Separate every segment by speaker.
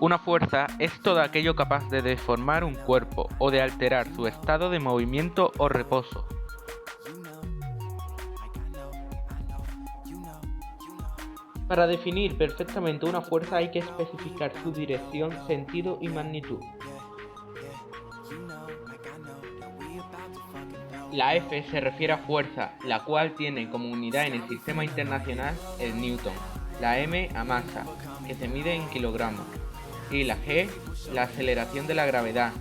Speaker 1: Una fuerza es todo aquello capaz de deformar un cuerpo o de alterar su estado de movimiento o reposo. Para definir perfectamente una fuerza hay que especificar su dirección, sentido y magnitud. La F se refiere a fuerza, la cual tiene como unidad en el sistema internacional el newton. La M a masa, que se mide en kilogramos. Y la G, la aceleración de la gravedad,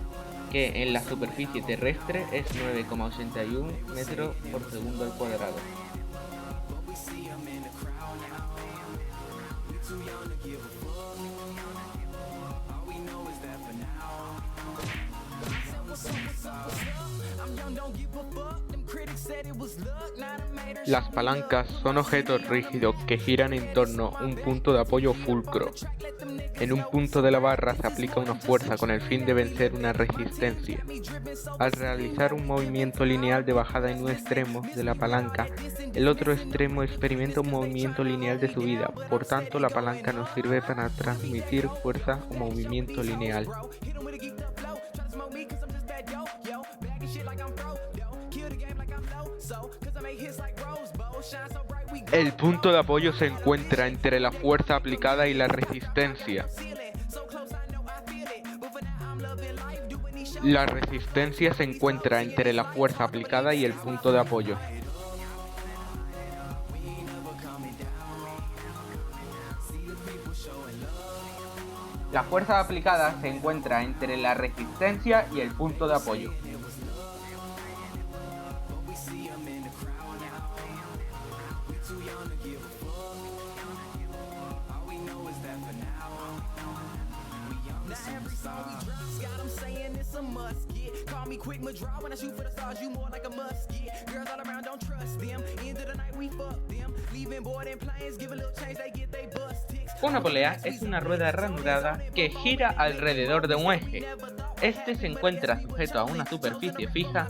Speaker 1: que en la superficie terrestre es 9,81 metros por segundo al cuadrado. Las palancas son objetos rígidos que giran en torno a un punto de apoyo fulcro. En un punto de la barra se aplica una fuerza con el fin de vencer una resistencia. Al realizar un movimiento lineal de bajada en un extremo de la palanca, el otro extremo experimenta un movimiento lineal de subida. Por tanto, la palanca no sirve para transmitir fuerza o movimiento lineal. El punto de apoyo se encuentra entre la fuerza aplicada y la resistencia. La resistencia se encuentra entre la fuerza aplicada y el punto de apoyo. La fuerza aplicada se encuentra entre la resistencia y el punto de apoyo. Una polea es una rueda ranurada que gira alrededor de un eje. Este se encuentra sujeto a una superficie fija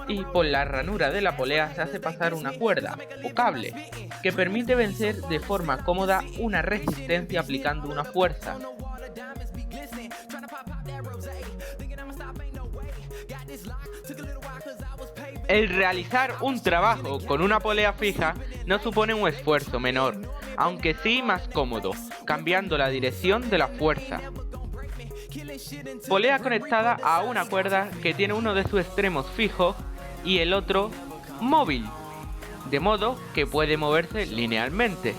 Speaker 1: y por la ranura de la polea se hace pasar una cuerda o cable que permite vencer de forma cómoda una resistencia aplicando una fuerza. El realizar un trabajo con una polea fija no supone un esfuerzo menor, aunque sí más cómodo, cambiando la dirección de la fuerza. Polea conectada a una cuerda que tiene uno de sus extremos fijo y el otro móvil, de modo que puede moverse linealmente.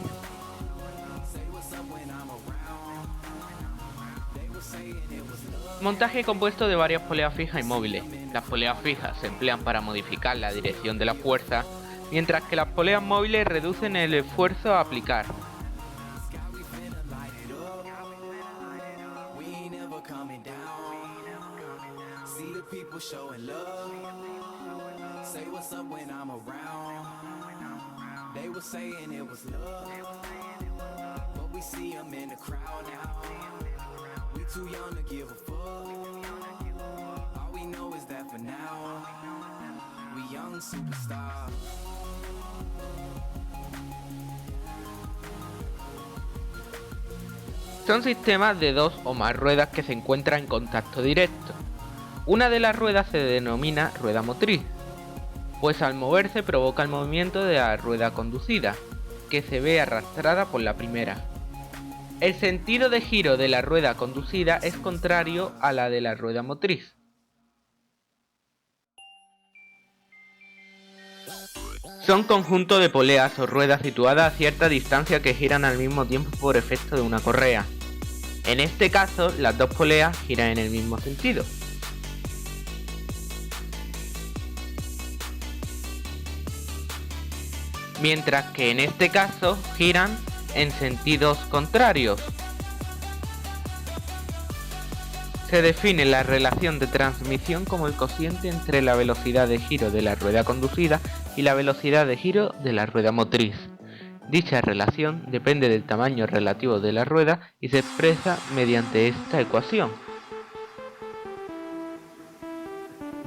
Speaker 1: Montaje compuesto de varias poleas fijas y móviles. Las poleas fijas se emplean para modificar la dirección de la fuerza, mientras que las poleas móviles reducen el esfuerzo a aplicar. Son sistemas de dos o más ruedas que se encuentran en contacto directo. Una de las ruedas se denomina rueda motriz, pues al moverse provoca el movimiento de la rueda conducida, que se ve arrastrada por la primera. El sentido de giro de la rueda conducida es contrario a la de la rueda motriz. Son conjuntos de poleas o ruedas situadas a cierta distancia que giran al mismo tiempo por efecto de una correa. En este caso, las dos poleas giran en el mismo sentido. mientras que en este caso giran en sentidos contrarios. Se define la relación de transmisión como el cociente entre la velocidad de giro de la rueda conducida y la velocidad de giro de la rueda motriz. Dicha relación depende del tamaño relativo de la rueda y se expresa mediante esta ecuación,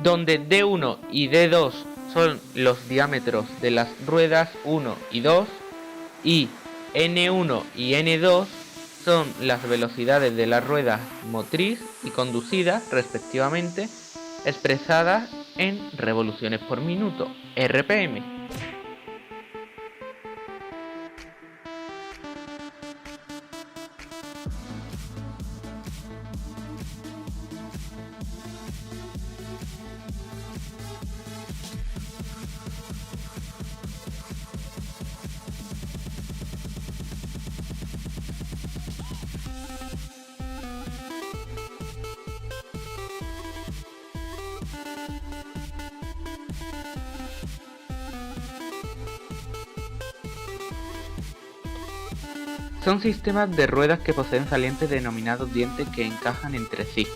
Speaker 1: donde D1 y D2 son los diámetros de las ruedas 1 y 2 y N1 y N2 son las velocidades de la rueda motriz y conducida respectivamente, expresadas en revoluciones por minuto, RPM. Son sistemas de ruedas que poseen salientes denominados dientes que encajan entre sí.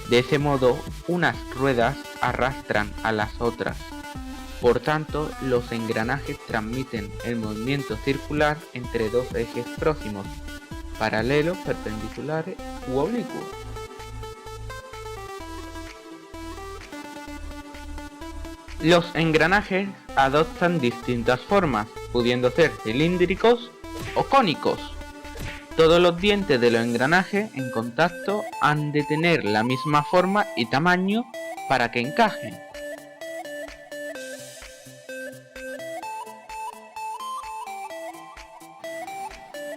Speaker 1: De ese modo, unas ruedas arrastran a las otras. Por tanto, los engranajes transmiten el movimiento circular entre dos ejes próximos, paralelos, perpendiculares u oblicuos. Los engranajes adoptan distintas formas, pudiendo ser cilíndricos o cónicos. Todos los dientes de los engranajes en contacto han de tener la misma forma y tamaño para que encajen.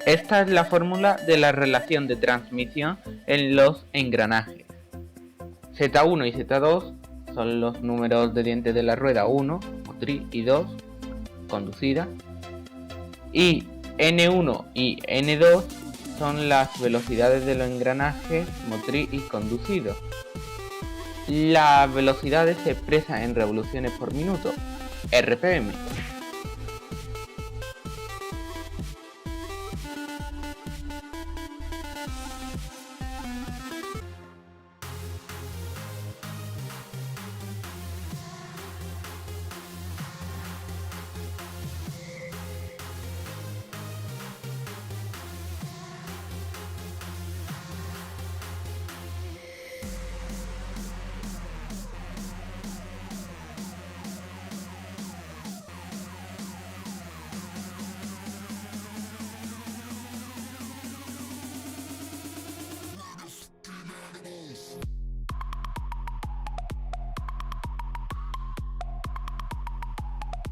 Speaker 1: Esta es la fórmula de la relación de transmisión en los engranajes. Z1 y Z2 son los números de dientes de la rueda 1, motriz, y 2, conducida. Y N1 y N2 son las velocidades de los engranajes motriz y conducido. Las velocidades se expresan en revoluciones por minuto, RPM.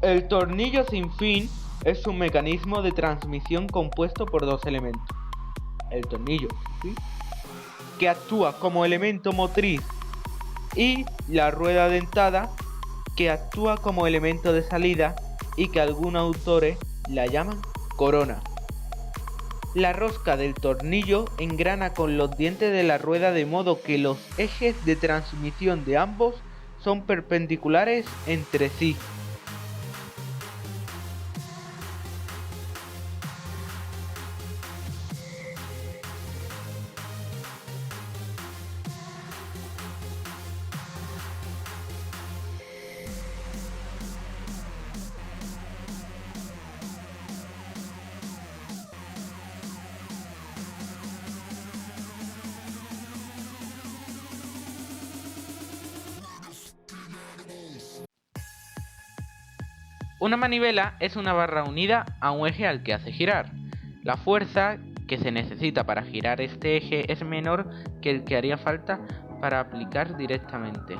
Speaker 1: El tornillo sin fin es un mecanismo de transmisión compuesto por dos elementos. El tornillo sin fin, que actúa como elemento motriz, y la rueda dentada, que actúa como elemento de salida y que algunos autores la llaman corona. La rosca del tornillo engrana con los dientes de la rueda de modo que los ejes de transmisión de ambos son perpendiculares entre sí. Una manivela es una barra unida a un eje al que hace girar. La fuerza que se necesita para girar este eje es menor que el que haría falta para aplicar directamente.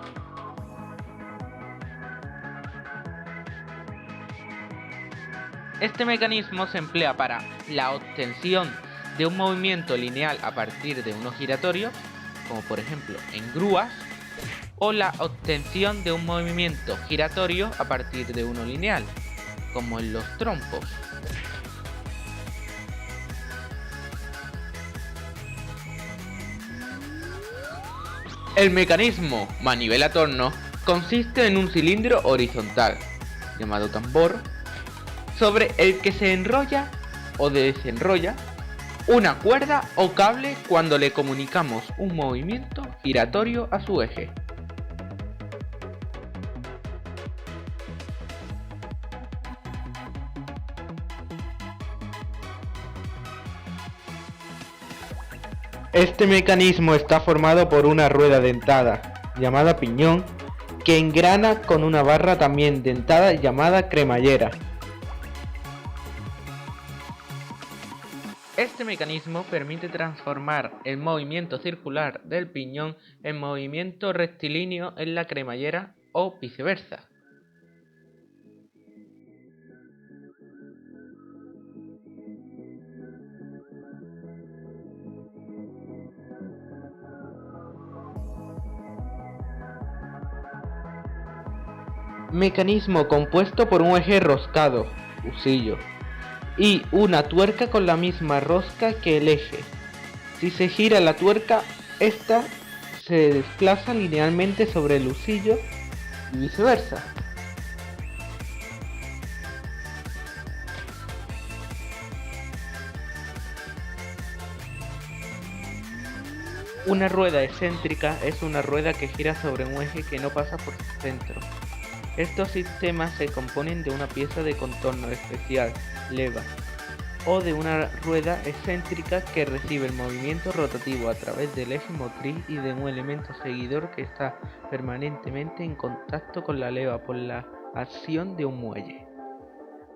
Speaker 1: Este mecanismo se emplea para la obtención de un movimiento lineal a partir de uno giratorio, como por ejemplo en grúas, o la obtención de un movimiento giratorio a partir de uno lineal, como en los trompos. El mecanismo manivela-torno consiste en un cilindro horizontal, llamado tambor, sobre el que se enrolla o desenrolla una cuerda o cable cuando le comunicamos un movimiento giratorio a su eje. Este mecanismo está formado por una rueda dentada, llamada piñón, que engrana con una barra también dentada llamada cremallera. Este mecanismo permite transformar el movimiento circular del piñón en movimiento rectilíneo en la cremallera o viceversa. Mecanismo compuesto por un eje roscado, husillo, y una tuerca con la misma rosca que el eje. Si se gira la tuerca, esta se desplaza linealmente sobre el husillo y viceversa. Una rueda excéntrica es una rueda que gira sobre un eje que no pasa por su centro. Estos sistemas se componen de una pieza de contorno especial, leva, o de una rueda excéntrica que recibe el movimiento rotativo a través del eje motriz y de un elemento seguidor que está permanentemente en contacto con la leva por la acción de un muelle.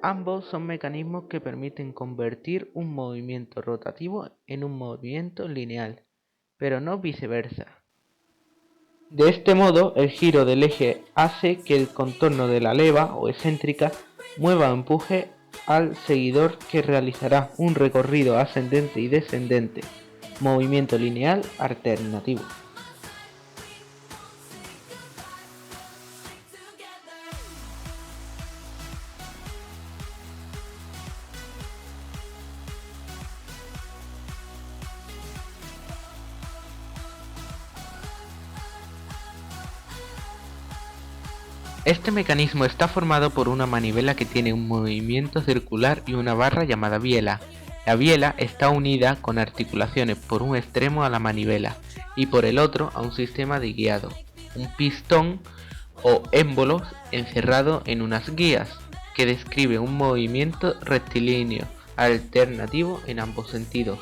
Speaker 1: Ambos son mecanismos que permiten convertir un movimiento rotativo en un movimiento lineal, pero no viceversa. De este modo, el giro del eje hace que el contorno de la leva o excéntrica mueva o empuje al seguidor, que realizará un recorrido ascendente y descendente, movimiento lineal alternativo. Este mecanismo está formado por una manivela que tiene un movimiento circular y una barra llamada biela. La biela está unida con articulaciones por un extremo a la manivela y por el otro a un sistema de guiado, un pistón o émbolos encerrado en unas guías, que describe un movimiento rectilíneo alternativo en ambos sentidos.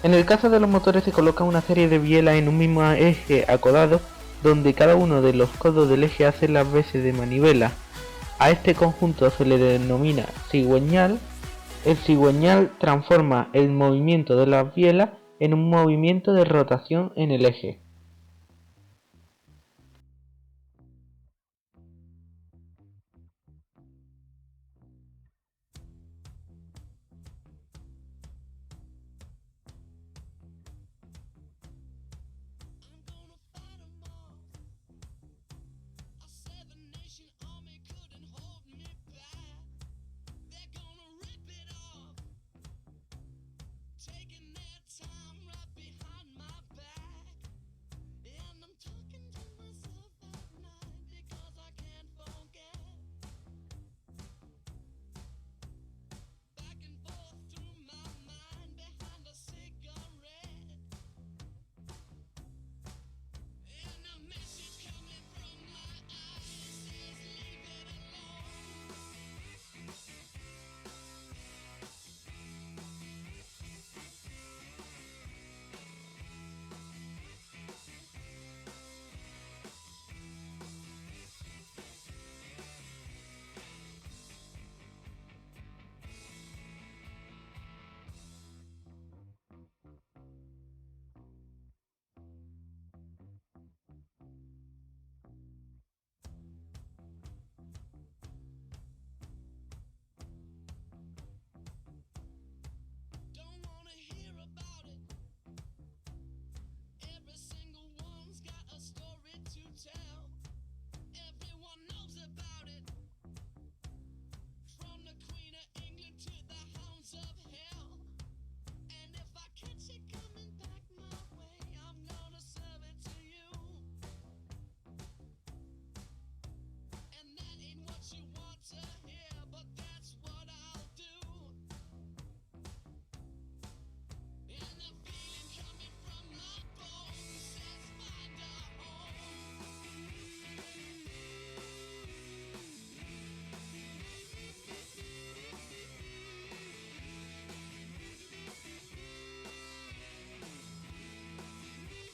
Speaker 1: En el caso de los motores se coloca una serie de bielas en un mismo eje acodado, donde cada uno de los codos del eje hace las veces de manivela. A este conjunto se le denomina cigüeñal. El cigüeñal transforma el movimiento de las bielas en un movimiento de rotación en el eje.